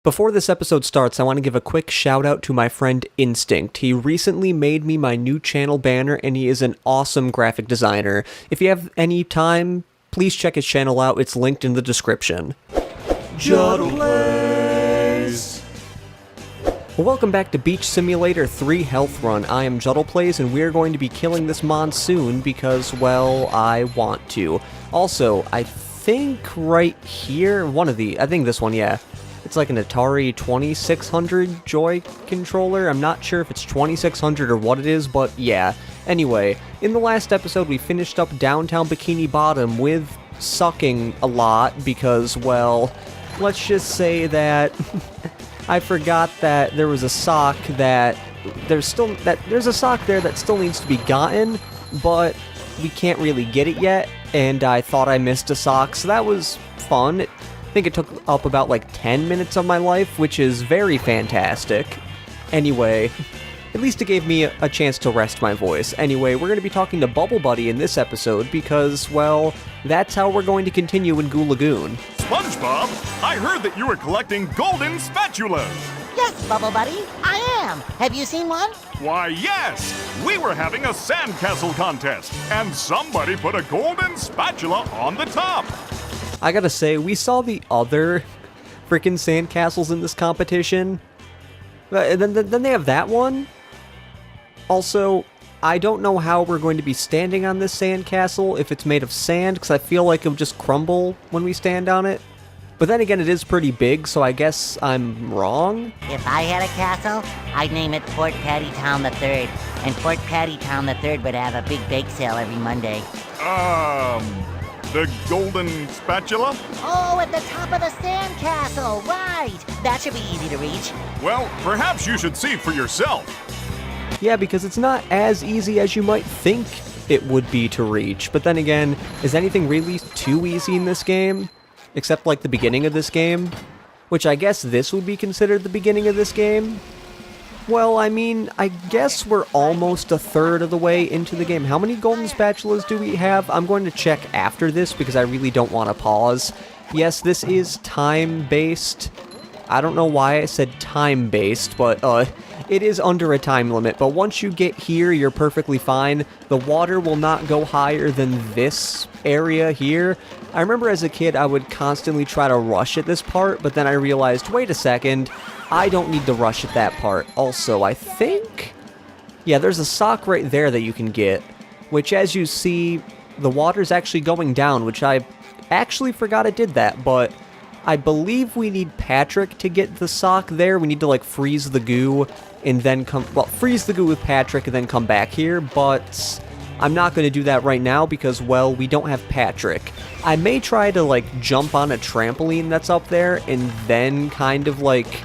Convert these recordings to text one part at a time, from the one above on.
Before this episode starts, I want to give a quick shout out to my friend Instinct. He recently made me my new channel banner, and he is an awesome graphic designer. If you have any time, please check his channel out. It's linked in the description. Juddle Plays! Well, welcome back to Beach Simulator 3 Health Run. I am Juddle Plays, and we are going to be killing this monsoon because, well, I want to. Also, I think right here, I think this one, yeah. It's like an Atari 2600 Joy controller. I'm not sure if it's 2600 or what it is, but yeah. Anyway, in the last episode we finished up downtown Bikini Bottom with sucking a lot because, well, let's just say that I forgot that there was a sock that there's a sock there that still needs to be gotten, but we can't really get it yet, and I thought I missed a sock, so that was fun. I think it took up about like 10 minutes of my life, which is very fantastic. Anyway, at least it gave me a chance to rest my voice. Anyway, we're going to be talking to Bubble Buddy in this episode because, well, that's how we're going to continue in Goo Lagoon. SpongeBob, I heard that you were collecting golden spatulas. Yes, Bubble Buddy, I am. Have you seen one? Why, yes! We were having a sandcastle contest, and somebody put a golden spatula on the top. I gotta say, we saw the other freaking sandcastles in this competition. Then they have that one. Also, I don't know how we're going to be standing on this sandcastle if it's made of sand, because I feel like it'll just crumble when we stand on it. But then again, it is pretty big, so I guess I'm wrong. If I had a castle, I'd name it Fort Patty Town III. And Fort Patty Town III would have a big bake sale every Monday. The golden spatula? Oh, at the top of the sandcastle, right! That should be easy to reach. Well, perhaps you should see for yourself. Yeah, because it's not as easy as you might think it would be to reach. But then again, is anything really too easy in this game? Except like the beginning of this game? Which I guess this would be considered the beginning of this game? Well, I mean, I guess we're almost a third of the way into the game. How many golden spatulas do we have? I'm going to check after this because I really don't want to pause. Yes, this is time-based. I don't know why I said time-based, but it is under a time limit. But once you get here, you're perfectly fine. The water will not go higher than this area here. I remember as a kid, I would constantly try to rush at this part, but then I realized, wait a second, I don't need to rush at that part. Also, I think, yeah, there's a sock right there that you can get, which as you see, the water's actually going down, which I actually forgot it did that, but I believe we need Patrick to get the sock there. We need to, like, freeze the goo and then freeze the goo with Patrick and then come back here, but I'm not going to do that right now because, well, we don't have Patrick. I may try to, like, jump on a trampoline that's up there and then kind of, like,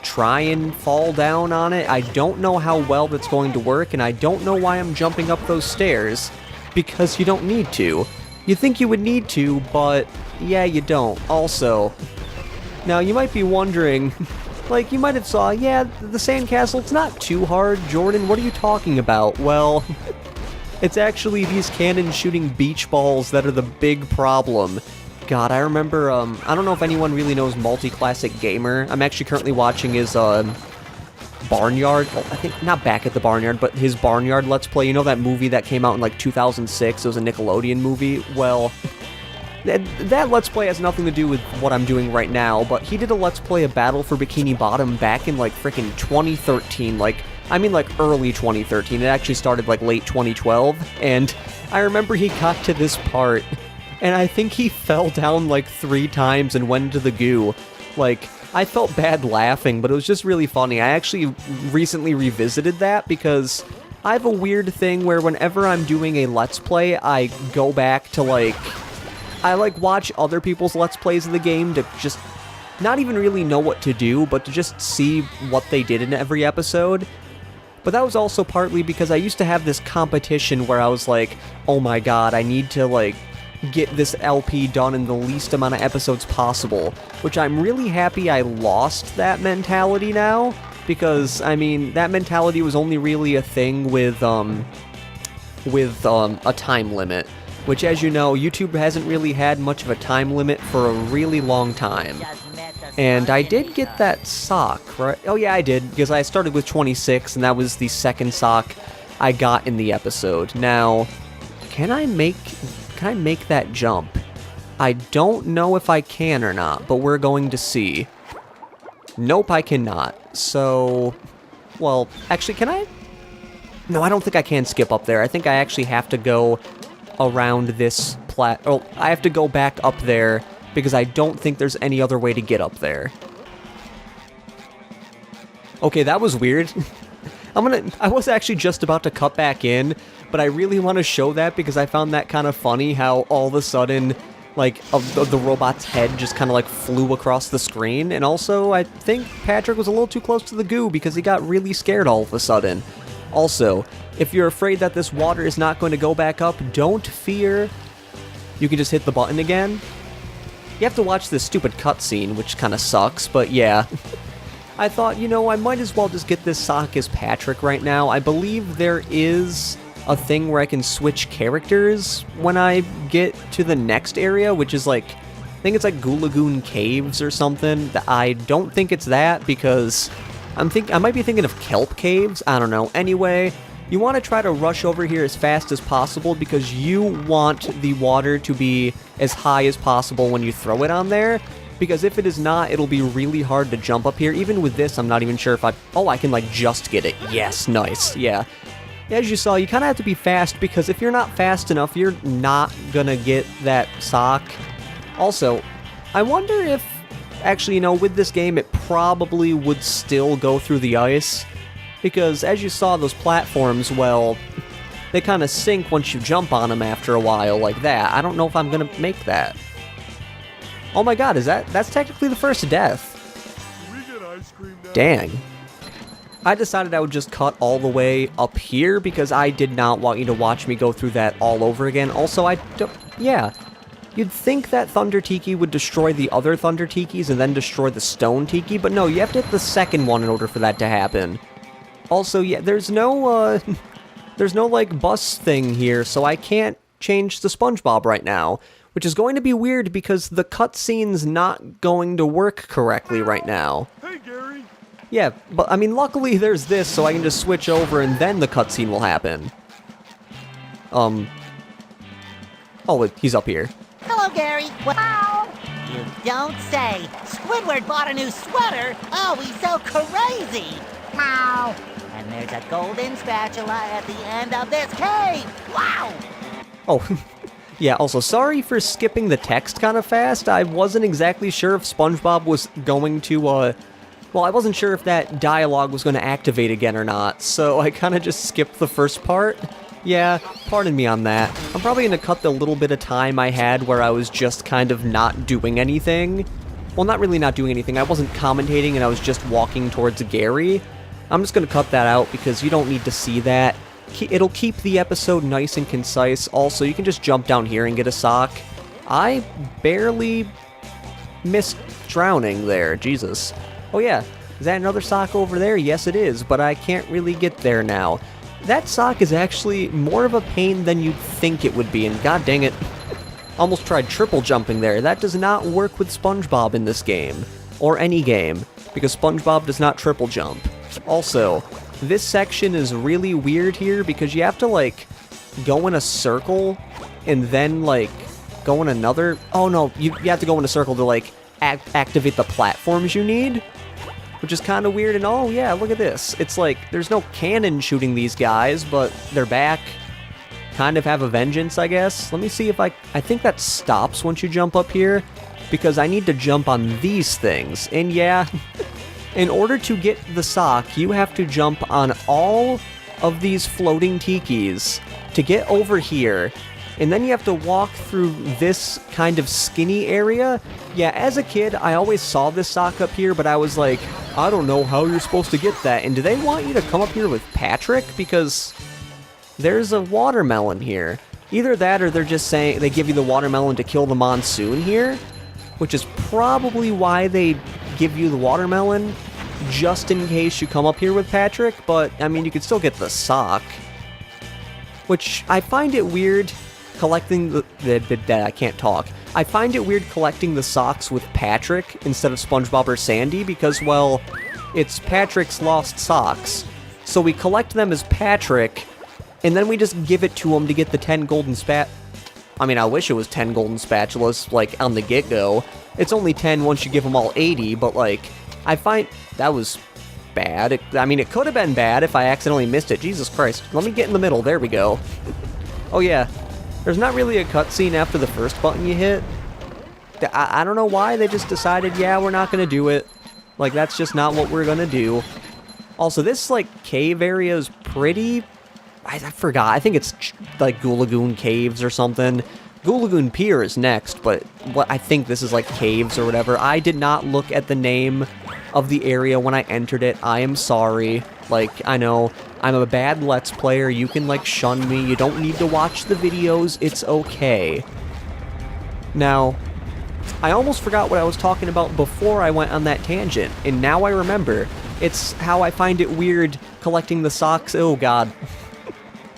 try and fall down on it. I don't know how well that's going to work, and I don't know why I'm jumping up those stairs, because you don't need to. You think you would need to, but yeah, you don't. Also, now you might be wondering, like, you might have saw, yeah, the sandcastle, it's not too hard. Jordan, what are you talking about? Well, it's actually these cannons shooting beach balls that are the big problem. God, I remember, I don't know if anyone really knows Multi-Classic Gamer. I'm actually currently watching his, Barnyard, well, I think, not Back at the Barnyard, but his Barnyard Let's Play. You know that movie that came out in, like, 2006? It was a Nickelodeon movie? Well, that Let's Play has nothing to do with what I'm doing right now, but he did a Let's Play of Battle for Bikini Bottom back in, like, frickin' 2013, like early 2013. It actually started, like, late 2012, and I remember he got to this part, and I think he fell down, like, 3 times and went into the goo. Like, I felt bad laughing, but it was just really funny. I actually recently revisited that because I have a weird thing where whenever I'm doing a Let's Play, I go back to, like, I, like, watch other people's Let's Plays of the game to just not even really know what to do, but to just see what they did in every episode. But that was also partly because I used to have this competition where I was like, oh my god, I need to, like, get this LP done in the least amount of episodes possible, which I'm really happy I lost that mentality now, because, I mean, that mentality was only really a thing with a time limit, which, as you know, YouTube hasn't really had much of a time limit for a really long time. And I did get that sock, right? Oh yeah, I did, because I started with 26, and that was the second sock I got in the episode. Now, can I make that jump? I don't know if I can or not, but we're going to see. Nope, I cannot. So, well, actually, can I? No, I don't think I can skip up there. I think I actually have to go around this I have to go back up there because I don't think there's any other way to get up there. Okay, that was weird. I was actually just about to cut back in, but I really want to show that because I found that kind of funny how all of a sudden, like, the robot's head just kind of, like, flew across the screen. And also, I think Patrick was a little too close to the goo because he got really scared all of a sudden. Also, if you're afraid that this water is not going to go back up, don't fear. You can just hit the button again. You have to watch this stupid cutscene, which kind of sucks, but yeah. I thought, you know, I might as well just get this sock as Patrick right now. I believe there is a thing where I can switch characters when I get to the next area, which is like, I think it's like Goo Lagoon Caves or something. I don't think it's that because I might be thinking of Kelp Caves. I don't know. Anyway, you want to try to rush over here as fast as possible because you want the water to be as high as possible when you throw it on there. Because if it is not, it'll be really hard to jump up here. Even with this, I'm not even sure if I can, like, just get it. Yes, nice. Yeah. As you saw, you kind of have to be fast because if you're not fast enough, you're not gonna get that sock. Also, I wonder if, actually, you know, with this game, it probably would still go through the ice. Because, as you saw, those platforms, well, they kind of sink once you jump on them after a while, like that. I don't know if I'm gonna make that. Oh my god, that's technically the first death. Can we get ice cream now? Dang. I decided I would just cut all the way up here because I did not want you to watch me go through that all over again. Also, yeah. You'd think that Thunder Tiki would destroy the other Thunder Tikis and then destroy the Stone Tiki, but no, you have to hit the second one in order for that to happen. Also, yeah, there's no, like, bus thing here, so I can't change the SpongeBob right now, which is going to be weird because the cutscene's not going to work correctly right now. Hey, Gary. Yeah, but, I mean, luckily there's this, so I can just switch over and then the cutscene will happen. Oh, he's up here. Hello, Gary. Wow. You don't say. Squidward bought a new sweater. Oh, he's so crazy. Wow. And there's a golden spatula at the end of this cave. Wow. Oh, yeah, also, sorry for skipping the text kind of fast. I wasn't exactly sure if SpongeBob was going to, well, I wasn't sure if that dialogue was going to activate again or not, so I kind of just skipped the first part. Yeah, pardon me on that. I'm probably going to cut the little bit of time I had where I was just kind of not doing anything. Well, not really not doing anything. I wasn't commentating and I was just walking towards Gary. I'm just going to cut that out because you don't need to see that. It'll keep the episode nice and concise. Also, you can just jump down here and get a sock. I barely missed drowning there. Jesus. Oh yeah, is that another sock over there? Yes, it is, but I can't really get there now. That sock is actually more of a pain than you'd think it would be, and god dang it. Almost tried triple jumping there. That does not work with SpongeBob in this game. Or any game, because SpongeBob does not triple jump. Also, this section is really weird here because you have to, like, go in a circle and then, like, go in another... Oh, no, you have to go in a circle to, like, activate the platforms you need, which is kind of weird. And, oh, yeah, look at this. It's like, there's no cannon shooting these guys, but they're back. Kind of have a vengeance, I guess. Let me see if I think that stops once you jump up here, because I need to jump on these things. And, yeah... In order to get the sock, you have to jump on all of these floating tikis to get over here, and then you have to walk through this kind of skinny area. Yeah, as a kid, I always saw this sock up here, but I was like, I don't know how you're supposed to get that. And do they want you to come up here with Patrick? Because there's a watermelon here. Either that or they're just saying they give you the watermelon to kill the monsoon here, which is probably why they give you the watermelon, just in case you come up here with Patrick, but, I mean, you could still get the sock. Which, I find it weird collecting I can't talk. I find it weird collecting the socks with Patrick instead of SpongeBob or Sandy because, well, it's Patrick's lost socks. So we collect them as Patrick, and then we just give it to him to get the 10 golden I mean, I wish it was 10 golden spatulas, like, on the get-go. It's only 10 once you give them all 80, but, like, I find that was bad. I mean, it could have been bad if I accidentally missed it. Jesus Christ. Let me get in the middle. There we go. Oh, yeah. There's not really a cutscene after the first button you hit. I don't know why they just decided, yeah, we're not going to do it. Like, that's just not what we're going to do. Also, this, like, cave area is pretty... I forgot. I think it's, like, Goo Lagoon Caves or something. Goo Lagoon Pier is next, but I think this is, like, caves or whatever. I did not look at the name of the area when I entered it. I am sorry. Like, I know I'm a bad Let's Player. You can, like, shun me. You don't need to watch the videos. It's okay. Now, I almost forgot what I was talking about before I went on that tangent, and now I remember. It's how I find it weird collecting the socks. Oh, God.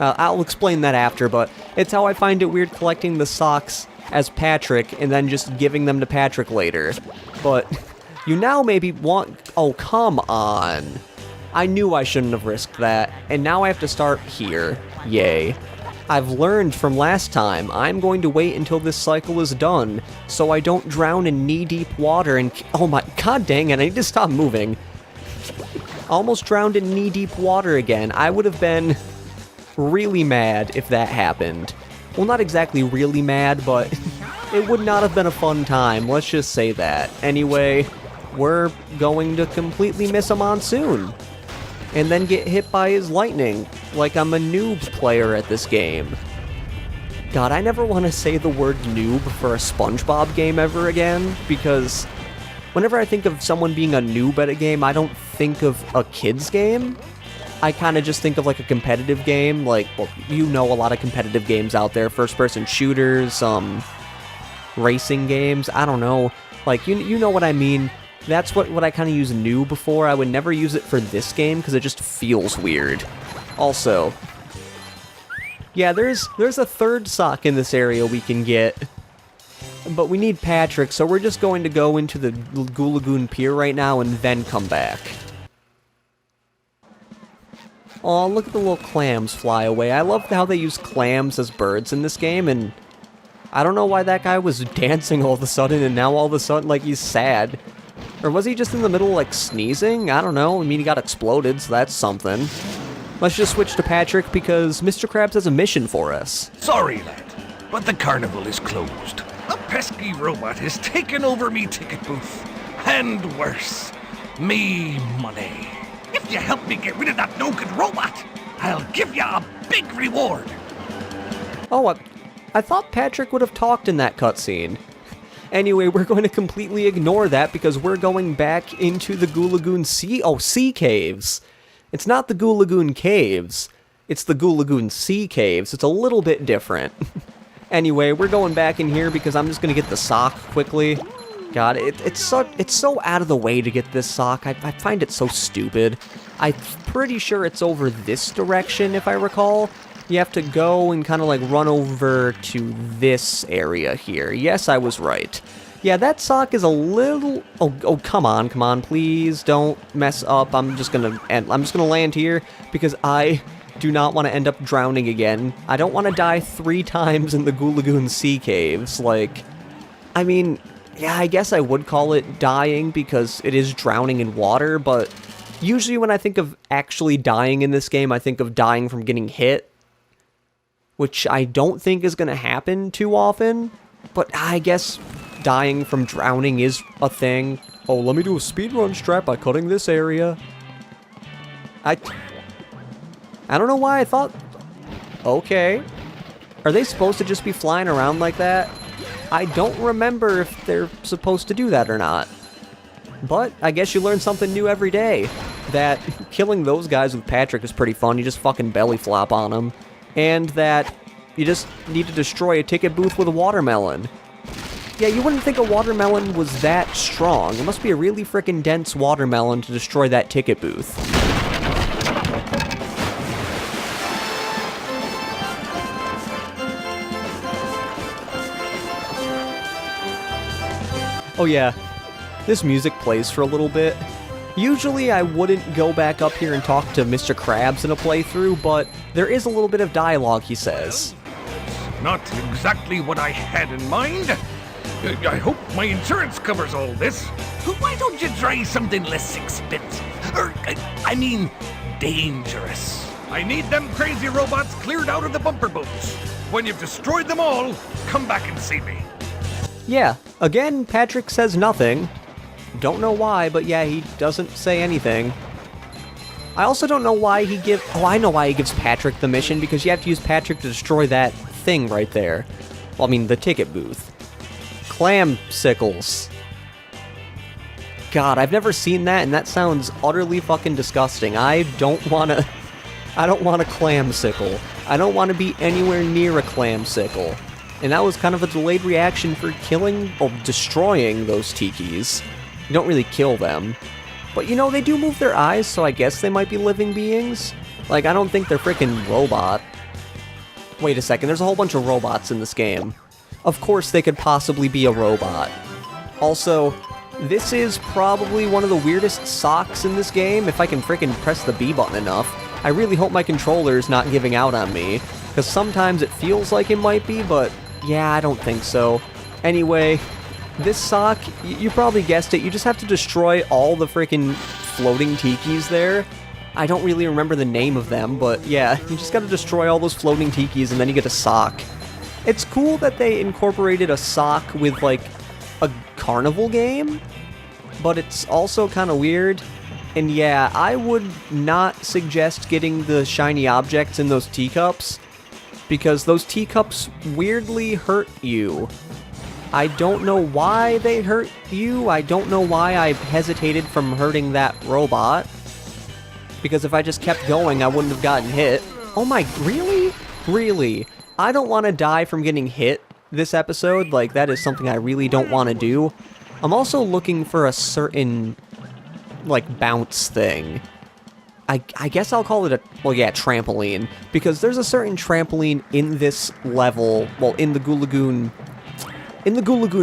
I'll explain that after, but it's how I find it weird collecting the socks as Patrick and then just giving them to Patrick later. But you now maybe want... Oh, come on. I knew I shouldn't have risked that, and now I have to start here. Yay. I've learned from last time. I'm going to wait until this cycle is done, so I don't drown in knee-deep water and... Oh my... God dang it, I need to stop moving. Almost drowned in knee-deep water again. I would have been really mad if that happened. Well, not exactly really mad, but it would not have been a fun time. Let's just say that. Anyway, we're going to completely miss a monsoon. And then get hit by his lightning, like I'm a noob player at this game. God, I never want to say the word noob for a SpongeBob game ever again, because whenever I think of someone being a noob at a game, I don't think of a kid's game. I kind of just think of, like, a competitive game, like, well, you know a lot of competitive games out there, first-person shooters, racing games, I don't know, like, you know what I mean. That's what I kind of use noob for. I would never use it for this game, because it just feels weird. Also, yeah, there's a third sock in this area we can get, but we need Patrick, so we're just going to go into the Goo Lagoon Pier right now and then come back. Aw, look at the little clams fly away. I love how they use clams as birds in this game, and I don't know why that guy was dancing all of a sudden, and now all of a sudden, like, he's sad. Or was he just in the middle, like, sneezing? I don't know. I mean, he got exploded, so that's something. Let's just switch to Patrick, because Mr. Krabs has a mission for us. Sorry, lad, but the carnival is closed. A pesky robot has taken over me ticket booth. And worse, me money. If you help me get rid of that no-good robot, I'll give you a big reward. Oh, I thought Patrick would have talked in that cutscene. Anyway, we're going to completely ignore that because we're going back into the Goo Lagoon sea caves. It's not the Goo Lagoon caves. It's the Goo Lagoon sea caves. It's a little bit different. Anyway, we're going back in here because I'm just going to get the sock quickly. God, it's so out of the way to get this sock. I find it so stupid. I'm pretty sure it's over this direction, if I recall. You have to go and kind of like run over to this area here. Yes, I was right. Yeah, that sock is a little... Oh, come on, please don't mess up. I'm just gonna land here because I do not want to end up drowning again. I don't want to die 3 times in the Goo Lagoon sea caves. Like, I mean... Yeah, I guess I would call it dying because it is drowning in water, but usually when I think of actually dying in this game, I think of dying from getting hit, which I don't think is going to happen too often, but I guess dying from drowning is a thing. Oh, let me do a speedrun strat by cutting this area. I don't know why I thought... Okay. Are they supposed to just be flying around like that? I don't remember if they're supposed to do that or not. But I guess you learn something new every day. That killing those guys with Patrick is pretty fun. You just fucking belly flop on them. And that you just need to destroy a ticket booth with a watermelon. Yeah, you wouldn't think a watermelon was that strong. It must be a really frickin' dense watermelon to destroy that ticket booth. Oh yeah, this music plays for a little bit. Usually I wouldn't go back up here and talk to Mr. Krabs in a playthrough, but there is a little bit of dialogue, he says. Not exactly what I had in mind. I hope my insurance covers all this. Why don't you try something less expensive? I mean, dangerous. I need them crazy robots cleared out of the bumper boats. When you've destroyed them all, come back and see me. Yeah, again, Patrick says nothing. Don't know why, but yeah, he doesn't say anything. I also don't know why he gives... Oh, I know why he gives Patrick the mission, because you have to use Patrick to destroy that thing right there. Well, I mean, the ticket booth. Clamsicles. God, I've never seen that, and that sounds utterly fucking disgusting. I don't want a clamsicle. I don't want to be anywhere near a clamsicle. And that was kind of a delayed reaction for killing or destroying those tikis. You don't really kill them. But you know, they do move their eyes, so I guess they might be living beings. Like, I don't think they're freaking robot. Wait a second, there's a whole bunch of robots in this game. Of course they could possibly be a robot. Also, this is probably one of the weirdest socks in this game, if I can freaking press the B button enough. I really hope my controller's not giving out on me, because sometimes it feels like it might be, but yeah, I don't think so. Anyway, this sock, you probably guessed it, you just have to destroy all the freaking floating tikis there. I don't really remember the name of them, but yeah, you just gotta destroy all those floating tikis and then you get a sock. It's cool that they incorporated a sock with, like, a carnival game, but it's also kind of weird. And yeah, I would not suggest getting the shiny objects in those teacups, because those teacups weirdly hurt you. I don't know why they hurt you. I don't know why I hesitated from hurting that robot, because if I just kept going, I wouldn't have gotten hit. Oh my, really? Really? I don't want to die from getting hit this episode. Like, that is something I really don't want to do. I'm also looking for a certain, like, bounce thing. I guess I'll call it a, well, yeah, trampoline, because there's a certain trampoline in this level, well, in the Goo Lagoon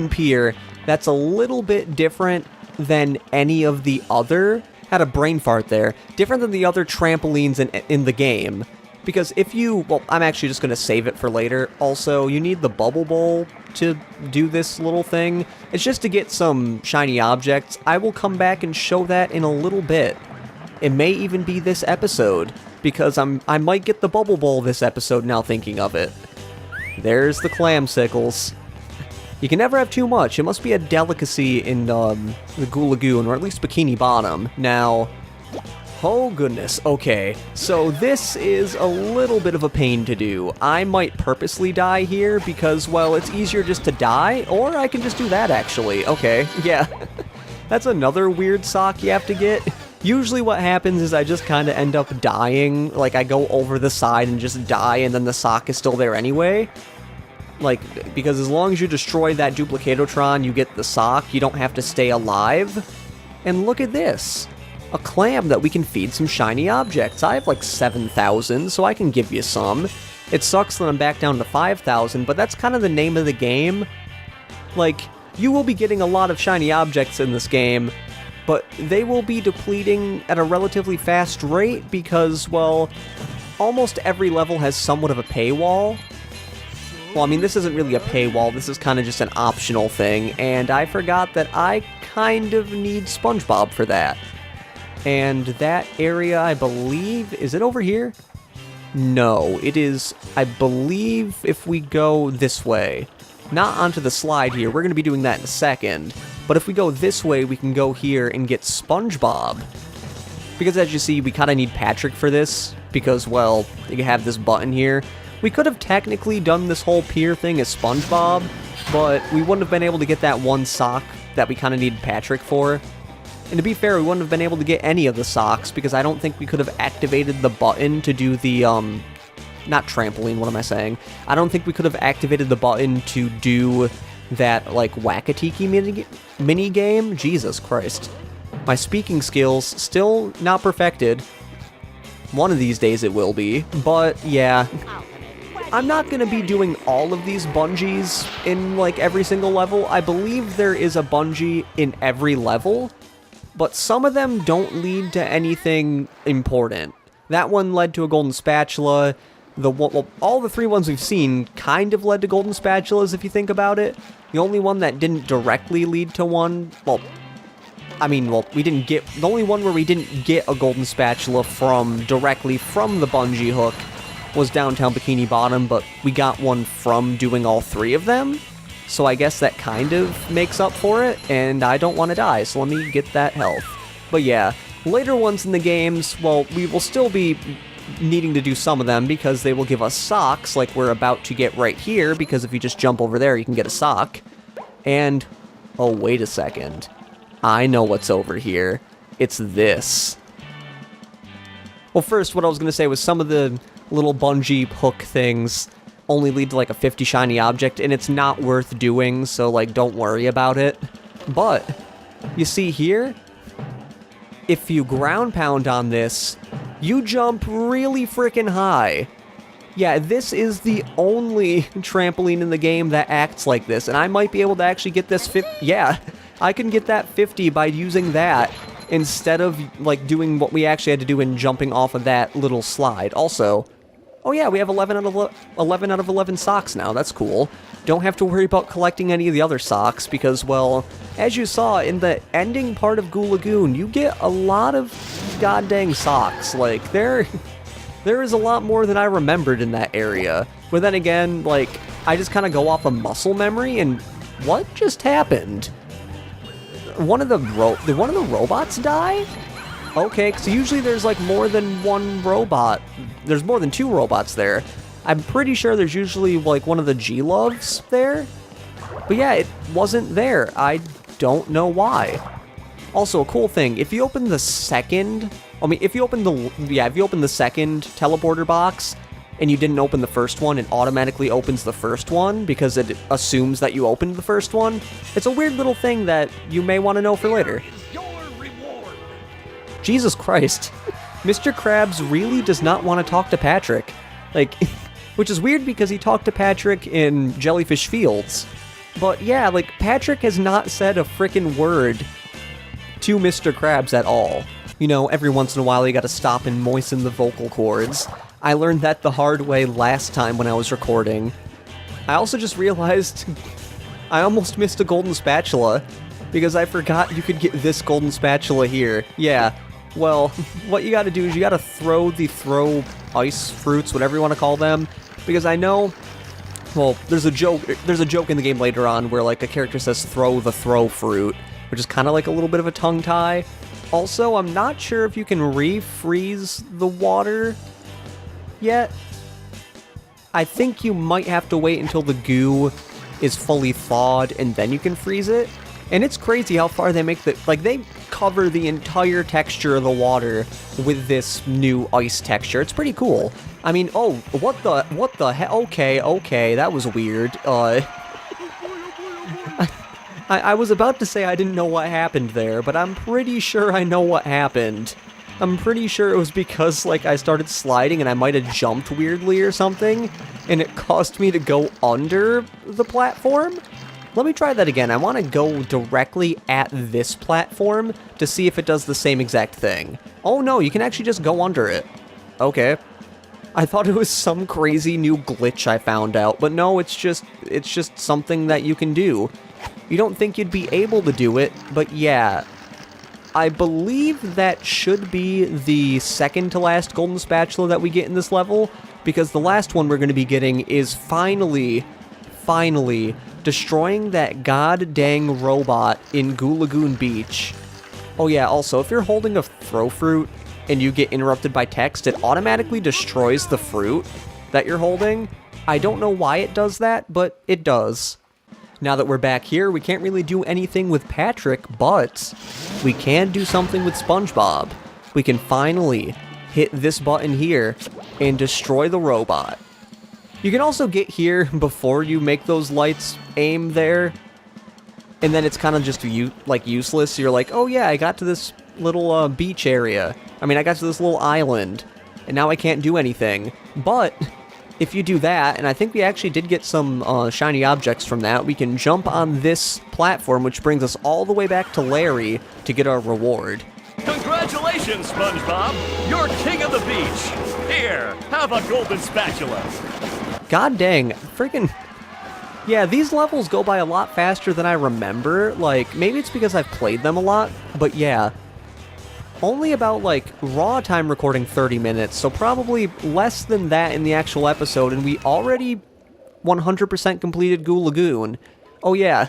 Pier, that's a little bit different than any of the other, had a brain fart there, different than the other trampolines in the game. Because if you, well, I'm actually just going to save it for later. Also, you need the bubble bowl to do this little thing. It's just to get some shiny objects. I will come back and show that in a little bit. It may even be this episode, because I might get the bubble bowl this episode now thinking of it. There's the clamsicles. You can never have too much. It must be a delicacy in the Goo Lagoon, or at least Bikini Bottom. Now, oh goodness, okay. So this is a little bit of a pain to do. I might purposely die here because, well, it's easier just to die, or I can just do that actually. Okay, yeah. That's another weird sock you have to get. Usually what happens is I just kind of end up dying. Like, I go over the side and just die, and then the sock is still there anyway. Like, because as long as you destroy that Duplicatotron, you get the sock, you don't have to stay alive. And look at this. A clam that we can feed some shiny objects. I have like 7,000, so I can give you some. It sucks that I'm back down to 5,000, but that's kind of the name of the game. Like, you will be getting a lot of shiny objects in this game, but they will be depleting at a relatively fast rate because, well, almost every level has somewhat of a paywall. Well, I mean, this isn't really a paywall, this is kind of just an optional thing, and I forgot that I kind of need SpongeBob for that. And that area, I believe, is it over here? No, it is, I believe, if we go this way. Not onto the slide here, we're going to be doing that in a second, but if we go this way, we can go here and get SpongeBob. Because as you see, we kind of need Patrick for this, because, well, you have this button here. We could have technically done this whole pier thing as SpongeBob, but we wouldn't have been able to get that one sock that we kind of needed Patrick for. And to be fair, we wouldn't have been able to get any of the socks, because I don't think we could have activated the button to do the, not trampoline, what am I saying? I don't think we could have activated the button to do that, like, Whack-A-Tiki mini game. Jesus Christ. My speaking skills still not perfected. One of these days it will be, but yeah. I'm not going to be doing all of these bungees in, like, every single level. I believe there is a bungee in every level, but some of them don't lead to anything important. That one led to a golden spatula. All the 3 ones we've seen kind of led to golden spatulas, if you think about it. The only one that didn't directly lead to one, we didn't get... The only one where we didn't get a golden spatula directly from the bungee hook was downtown Bikini Bottom, but we got one from doing all 3 of them. So I guess that kind of makes up for it, and I don't want to die, so let me get that health. But yeah, later ones in the games, well, we will still be needing to do some of them because they will give us socks, like we're about to get right here, because if you just jump over there, you can get a sock. And, oh, wait a second. I know what's over here. It's this. Well, first, what I was going to say was some of the little bungee hook things only lead to like a 50 shiny object, and it's not worth doing, so like don't worry about it. But, you see here, if you ground pound on this, you jump really freaking high. Yeah, this is the only trampoline in the game that acts like this, and I might be able to actually get this 50. Yeah, I can get that 50 by using that instead of like doing what we actually had to do in jumping off of that little slide. Also, oh yeah, we have 11 out of 11 socks now. That's cool. Don't have to worry about collecting any of the other socks because, well, as you saw in the ending part of Goo Lagoon, you get a lot of goddamn socks. Like, there is a lot more than I remembered in that area. But then again, like, I just kind of go off of muscle memory, and what just happened? One of the robots die? Okay, so usually there's like more than one robot. There's more than 2 robots there. I'm pretty sure there's usually like one of the G-Loves there. But yeah, it wasn't there. I don't know why. Also, a cool thing, if you open the second... if you open the second teleporter box, and you didn't open the first one, it automatically opens the first one, because it assumes that you opened the first one. It's a weird little thing that you may want to know for later. Jesus Christ. Mr. Krabs really does not want to talk to Patrick. Like, which is weird because he talked to Patrick in Jellyfish Fields. But yeah, like, Patrick has not said a frickin' word to Mr. Krabs at all. You know, every once in a while you gotta stop and moisten the vocal cords. I learned that the hard way last time when I was recording. I also just realized I almost missed a golden spatula because I forgot you could get this golden spatula here. Yeah, well, what you gotta do is you gotta throw ice fruits, whatever you want to call them, because I know, well, there's a joke in the game later on where like a character says throw the throw fruit, which is kind of like a little bit of a tongue tie. Also, I'm not sure if you can refreeze the water yet. I think you might have to wait until the goo is fully thawed and then you can freeze it. And it's crazy how far they make they cover the entire texture of the water with this new ice texture. It's pretty cool. I mean, oh, what the hell? Okay, that was weird. I was about to say I didn't know what happened there, but I'm pretty sure I know what happened. I'm pretty sure it was because, like, I started sliding and I might have jumped weirdly or something, and it caused me to go under the platform. Let me try that again. I want to go directly at this platform to see if it does the same exact thing. Oh no, you can actually just go under it. Okay. I thought it was some crazy new glitch I found out, but no, it's just something that you can do. You don't think you'd be able to do it, but yeah. I believe that should be the second to last golden spatula that we get in this level, because the last one we're going to be getting is finally destroying that god dang robot in Goo Lagoon Beach. Oh yeah, also, if you're holding a throw fruit and you get interrupted by text, it automatically destroys the fruit that you're holding. I don't know why it does that, but it does. Now that we're back here, we can't really do anything with Patrick, but we can do something with SpongeBob. We can finally hit this button here and destroy the robot. You can also get here before you make those lights aim there, and then it's kind of just useless. You're like, oh yeah, I got to this little beach area. I mean, I got to this little island, and now I can't do anything. But if you do that, and I think we actually did get some shiny objects from that, we can jump on this platform, which brings us all the way back to Larry to get our reward. Congratulations, SpongeBob! You're king of the beach! Here, have a golden spatula! God dang, freaking... Yeah, these levels go by a lot faster than I remember. Like, maybe it's because I've played them a lot, but yeah. Only about, like, raw time recording 30 minutes, so probably less than that in the actual episode, and we already 100% completed Goo Lagoon. Oh yeah,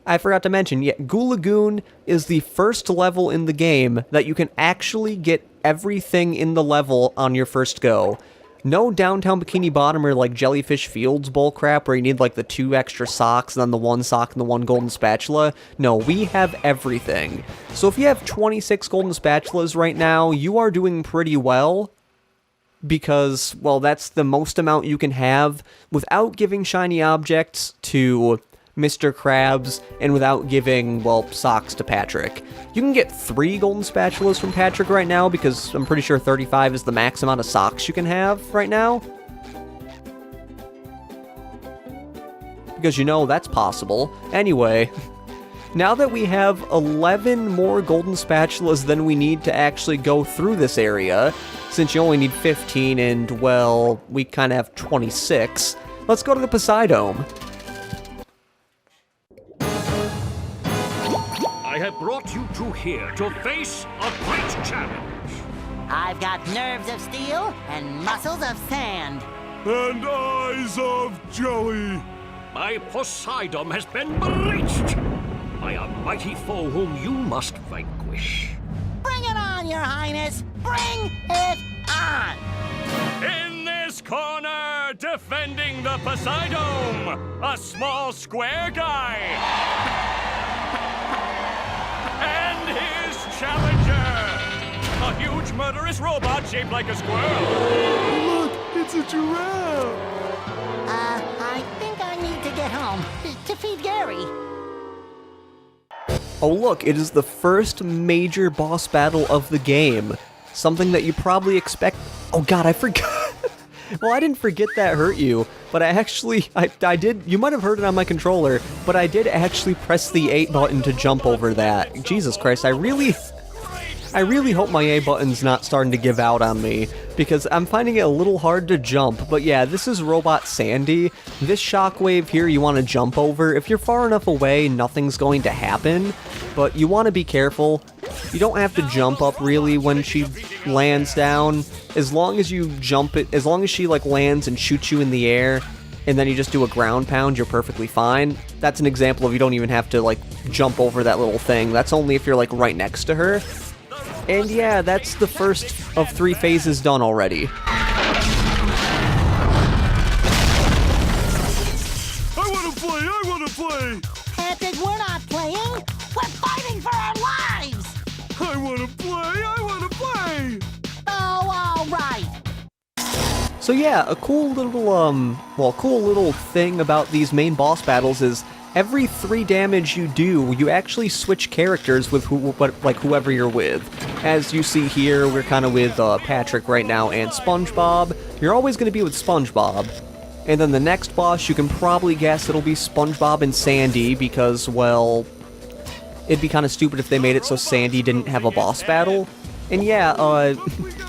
I forgot to mention, yeah, Goo Lagoon is the first level in the game that you can actually get everything in the level on your first go. No downtown Bikini Bottom or like Jellyfish Fields bullcrap where you need like the 2 extra socks and then the 1 sock and the 1 golden spatula. No, we have everything. So if you have 26 golden spatulas right now, you are doing pretty well. Because, well, that's the most amount you can have without giving shiny objects to Mr.Krabs and without giving, well, socks to Patrick. You can get 3 golden spatulas from Patrick right now because I'm pretty sure 35 is the max amount of socks you can have right now. Because you know that's possible. Anyway, now that we have 11 more golden spatulas than we need to actually go through this area, since you only need 15 and, well, we kind of have 26, let's go to the Poseidome. I have brought you two here to face a great challenge. I've got nerves of steel and muscles of sand. And eyes of jelly. My Poseidon has been breached by a mighty foe whom you must vanquish. Bring it on, Your Highness! Bring it on! In this corner, defending the Poseidome, a small square guy. And his challenger, a huge murderous robot shaped like a squirrel. Look, it's a giraffe. I think I need to get home to feed Gary. Oh look, it is the first major boss battle of the game. Something that you probably expect... Oh god, I forgot. Well, I didn't forget that hurt you, but I actually, I did, you might have heard it on my controller, but I did actually press the A button to jump over that. Jesus Christ, I really hope my A button's not starting to give out on me, because I'm finding it a little hard to jump. But yeah, this is Robot Sandy. This shockwave here you want to jump over. If you're far enough away, nothing's going to happen, but you want to be careful. You don't have to jump up really when she lands down. As long as you jump it, as long as she like lands and shoots you in the air, and then you just do a ground pound, you're perfectly fine. That's an example of you don't even have to like jump over that little thing. That's only if you're like right next to her. And yeah, that's the first of 3 phases done already. I wanna play! Patrick, we're not playing. We're fighting for our lives. I wanna play! Oh, all right. So yeah, a cool little thing about these main boss battles is every 3 damage you do, you actually switch characters with whoever you're with. As you see here, we're kind of with Patrick right now and SpongeBob. You're always going to be with SpongeBob. And then the next boss, you can probably guess it'll be SpongeBob and Sandy because, well, it'd be kind of stupid if they made it so Sandy didn't have a boss battle. And yeah,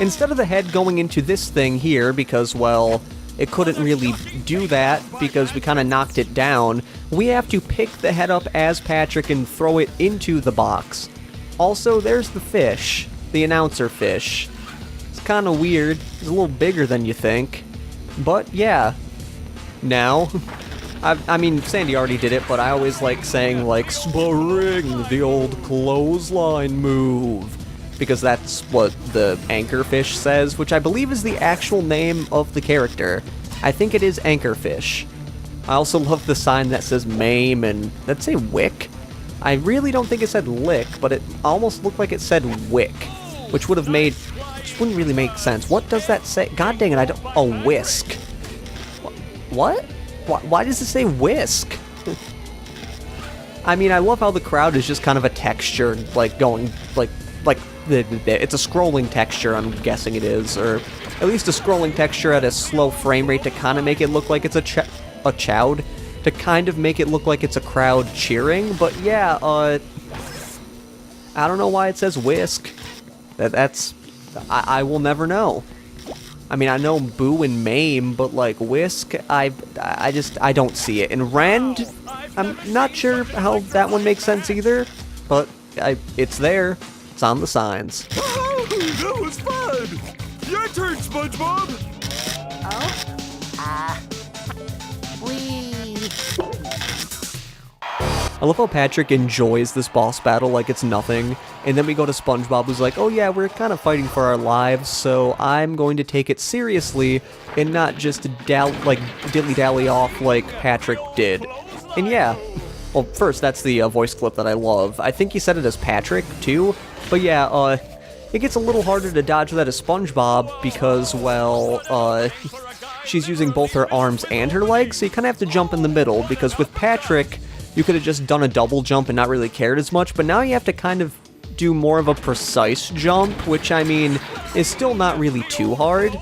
instead of the head going into this thing here, because, well, it couldn't really do that because we kind of knocked it down, we have to pick the head up as Patrick and throw it into the box. Also, there's the fish, the announcer fish. It's kind of weird. It's a little bigger than you think. But yeah. Now, I mean, Sandy already did it, but I always like saying, like, spring, the old clothesline move. Because that's what the anchorfish says, which I believe is the actual name of the character. I think it is anchorfish. I also love the sign that says maim and, let's say wick? I really don't think it said lick, but it almost looked like it said wick, which would have made, which wouldn't really make sense. What does that say? God dang it, I don't, a whisk. What? Why does it say whisk? I mean, I love how the crowd is just kind of a texture, like going, like, like, it's a scrolling texture, I'm guessing it is, or at least a scrolling texture at a slow frame rate to kind of make it look like it's a chowd, to kind of make it look like it's a crowd cheering, but yeah, I don't know why it says Whisk. I will never know. I mean, I know Boo and Mame, but like Whisk, I don't see it. And Rend, I'm not sure how that one makes sense either, but it's there. It's on the signs. Oh, that was fun! Your turn, SpongeBob! I love how Patrick enjoys this boss battle like it's nothing, and then we go to SpongeBob who's like, oh yeah, we're kind of fighting for our lives, so I'm going to take it seriously and not just dilly-dally off like Patrick did. And yeah, well, first, that's the voice clip that I love. I think he said it as Patrick, too, but yeah, it gets a little harder to dodge that as SpongeBob because, well, she's using both her arms and her legs, so you kind of have to jump in the middle, because with Patrick, you could have just done a double jump and not really cared as much, but now you have to kind of do more of a precise jump, which, I mean, is still not really too hard.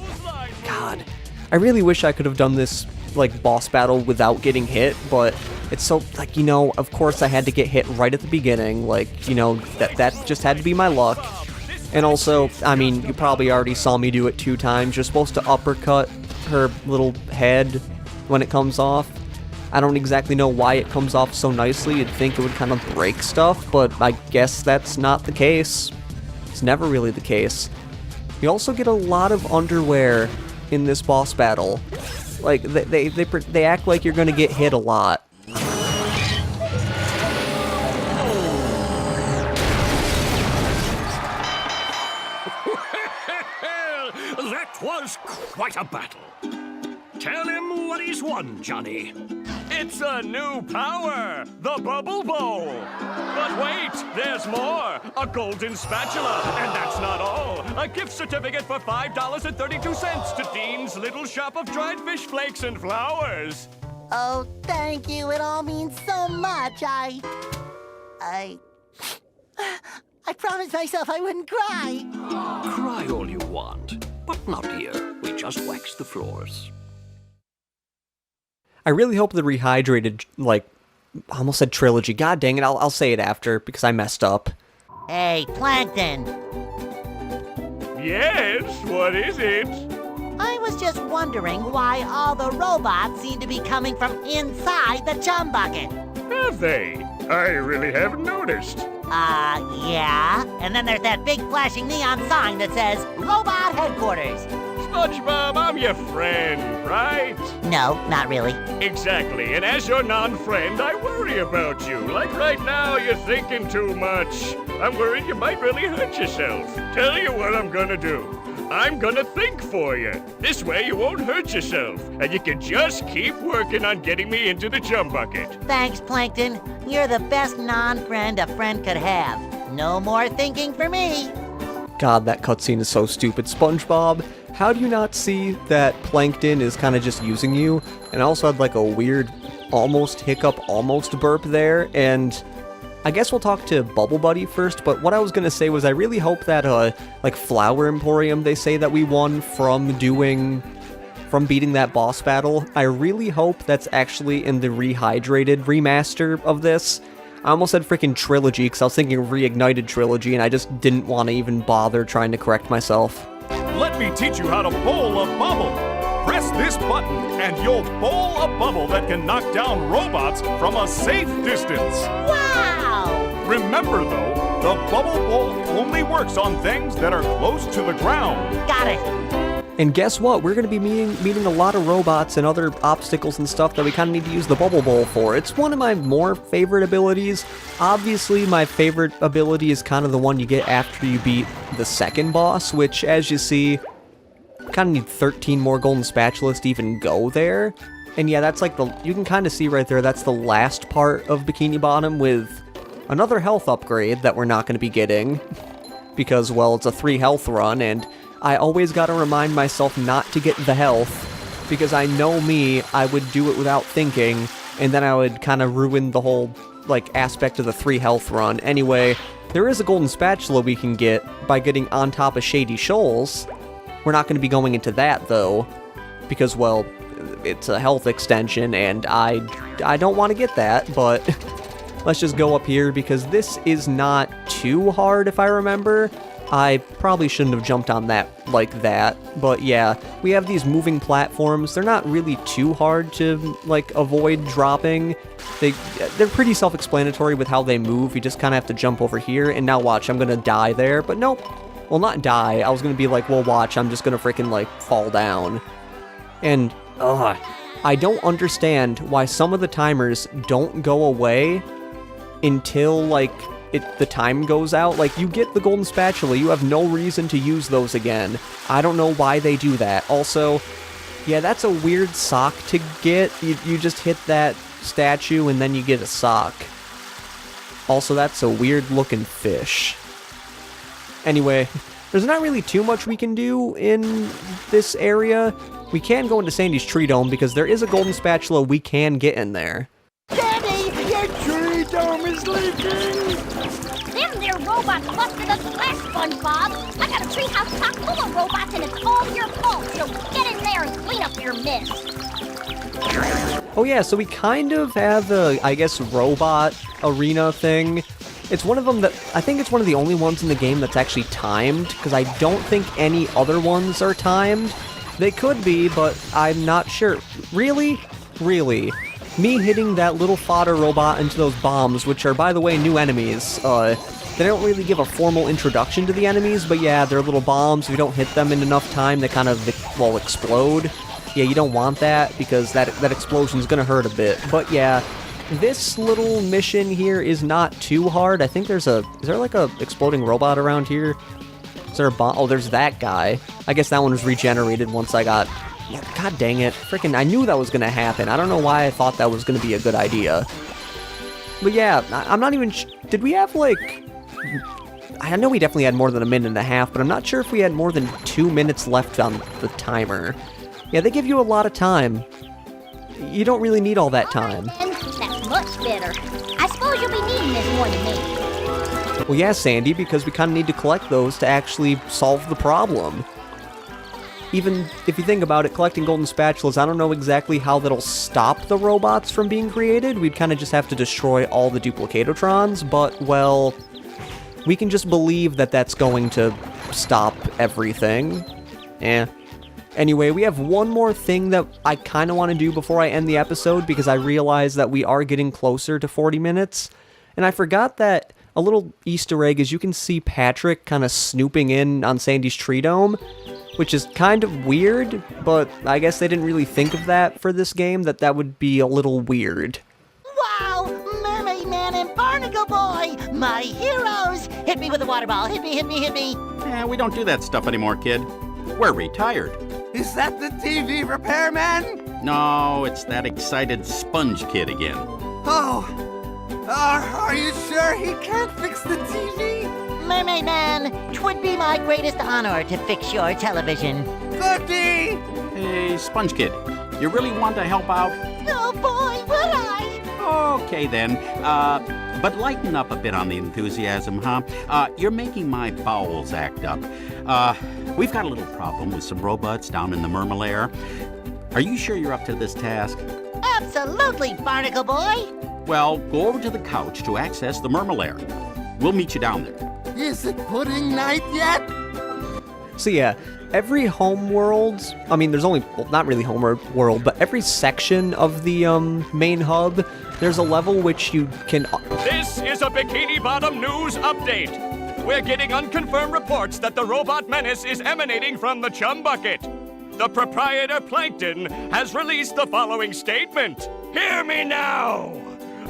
God, I really wish I could have done this, like, boss battle without getting hit, but it's so, like, you know, of course I had to get hit right at the beginning, like, you know, that just had to be my luck. And also, I mean, you probably already saw me do it 2 times. You're supposed to uppercut her little head when it comes off. I don't exactly know why it comes off so nicely. You'd think it would kind of break stuff, but I guess that's not the case. It's never really the case. You also get a lot of underwear in this boss battle. Like, they act like you're gonna get hit a lot. That was quite a battle. Tell him what he's won, Johnny. It's a new power, the Bubble Bowl. But wait, there's more. A golden spatula. And that's not all. A gift certificate for $5.32 to Dean's Little Shop of Dried Fish Flakes and Flowers. Oh, thank you. It all means so much. I promised myself I wouldn't cry. Cry all you want, but not here. We just wax the floors. I really hope the rehydrated, like, I almost said trilogy. God dang it, I'll say it after, because I messed up. Hey, Plankton. Yes, what is it? I was just wondering why all the robots seem to be coming from inside the chum bucket. Have they? I really haven't noticed. Yeah. And then there's that big flashing neon sign that says, Robot Headquarters. SpongeBob, I'm your friend, right? No, not really. Exactly, and as your non-friend, I worry about you. Like right now, you're thinking too much. I'm worried you might really hurt yourself. Tell you what I'm gonna do. I'm gonna think for you. This way you won't hurt yourself, and you can just keep working on getting me into the chum bucket. Thanks, Plankton. You're the best non-friend a friend could have. No more thinking for me. God, that cutscene is so stupid. SpongeBob, how do you not see that Plankton is kind of just using you? And I also had like a weird almost hiccup, almost burp there, and I guess we'll talk to Bubble Buddy first, but what I was gonna say was I really hope that, like, Flower Emporium they say that we won from beating that boss battle, I really hope that's actually in the rehydrated remaster of this. I almost said freaking trilogy, because I was thinking reignited trilogy, and I just didn't want to even bother trying to correct myself. Let me teach you how to bowl a bubble. Press this button, and you'll bowl a bubble that can knock down robots from a safe distance. Wow! Remember, though, the bubble bowl only works on things that are close to the ground. Got it. And guess what? We're going to be meeting a lot of robots and other obstacles and stuff that we kind of need to use the Bubble Bowl for. It's one of my more favorite abilities. Obviously, my favorite ability is kind of the one you get after you beat the second boss, which, as you see, kind of need 13 more golden spatulas to even go there. And yeah, that's like you can kind of see right there, that's the last part of Bikini Bottom with another health upgrade that we're not going to be getting. Because, well, it's a 3 health run, and I always gotta remind myself not to get the health, because I know me, I would do it without thinking, and then I would kind of ruin the whole like, aspect of the 3 health run. Anyway, there is a golden spatula we can get by getting on top of Shady Shoals. We're not going to be going into that, though, because, well, it's a health extension, and I don't want to get that, but let's just go up here, because this is not too hard, if I remember. I probably shouldn't have jumped on that like that, but yeah, we have these moving platforms. They're not really too hard to, like, avoid dropping. They're pretty self-explanatory with how they move. You just kind of have to jump over here, and now watch, I'm gonna die there, but nope. Well, not die. I was gonna be like, well, watch, I'm just gonna freaking, like, fall down. And, I don't understand why some of the timers don't go away until, like, the time goes out. Like, you get the golden spatula, you have no reason to use those again. I don't know why they do that. Also, yeah, that's a weird sock to get. You just hit that statue and then you get a sock. Also, that's a weird looking fish. Anyway, there's not really too much we can do in this area. We can go into Sandy's tree dome because there is a golden spatula we can get in there. Sandy, your tree dome is leaking! Them there robots busted us last, SpongeBob. I got a treehouse chock full of robots and it's all your fault, so get in there and clean up your mess. Oh yeah, so we kind of have a, I guess, robot arena thing. It's one of them that, I think it's one of the only ones in the game that's actually timed, because I don't think any other ones are timed. They could be, but I'm not sure. Really? Really? Me hitting that little fodder robot into those bombs, which are, by the way, new enemies, they don't really give a formal introduction to the enemies, but yeah, they're little bombs. If you don't hit them in enough time, they kind of, well, explode. Yeah, you don't want that, because that explosion's gonna hurt a bit. But yeah, this little mission here is not too hard. I think is there like a exploding robot around here? Is there a bomb? Oh, there's that guy. I guess that one was regenerated once I got... Yeah, god dang it. Freaking, I knew that was gonna happen. I don't know why I thought that was gonna be a good idea. But yeah, I'm not even... Did we have, like... I know we definitely had more than a minute and a half, but I'm not sure if we had more than 2 minutes left on the timer. Yeah, they give you a lot of time. You don't really need all that time. That's much better. I suppose you'll be needing this more than me. Well, yeah, Sandy, because we kind of need to collect those to actually solve the problem. Even if you think about it, collecting golden spatulas, I don't know exactly how that'll stop the robots from being created. We'd kind of just have to destroy all the Duplicatotrons, but, well, we can just believe that that's going to stop everything. Anyway, we have one more thing that I kind of want to do before I end the episode, because I realize that we are getting closer to 40 minutes. And I forgot that a little Easter egg is you can see Patrick kind of snooping in on Sandy's tree dome, which is kind of weird, but I guess they didn't really think of that for this game, that would be a little weird. Wow! Mermaid Man and Barnacle Boy! My heroes! Hit me with a water ball! Hit me, hit me, hit me! We don't do that stuff anymore, kid. We're retired. Is that the TV repairman? No, it's that excited sponge kid again. Oh, are you sure he can't fix the TV? Mermaid Man, 'twould be my greatest honor to fix your television. Goody! Hey, sponge kid, you really want to help out? Oh boy, would I! Okay then, but lighten up a bit on the enthusiasm, huh? You're making my bowels act up. We've got a little problem with some robots down in the Mermalair. Are you sure you're up to this task? Absolutely, Barnacle Boy! Well, go over to the couch to access the Mermalair. We'll meet you down there. Is it pudding night yet? So yeah, every homeworld, I mean, there's only, well, not really homeworld, but every section of the main hub, there's a level which you can... This is a Bikini Bottom news update. We're getting unconfirmed reports that the robot menace is emanating from the chum bucket. The proprietor, Plankton, has released the following statement. Hear me now!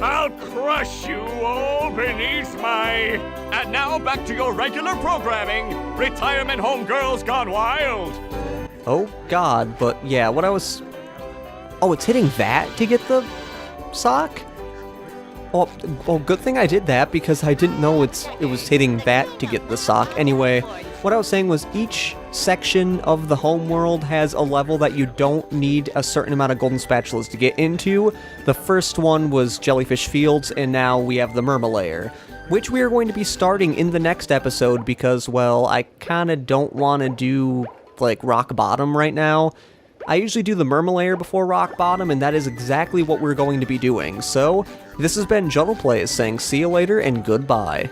I'll crush you all beneath my... And now back to your regular programming, Retirement Home Girls Gone Wild. Oh god, but yeah, what I was... Oh, it's hitting that to get the sock? Well, good thing I did that, because I didn't know it was hitting that to get the sock. Anyway, what I was saying was each section of the homeworld has a level that you don't need a certain amount of golden spatulas to get into. The first one was Jellyfish Fields, and now we have the Mermalair, which we are going to be starting in the next episode because, well, I kind of don't want to do, like, Rock Bottom right now. I usually do the Mermalair before Rock Bottom, and that is exactly what we're going to be doing. So, this has been Jungle Plays saying see you later and goodbye.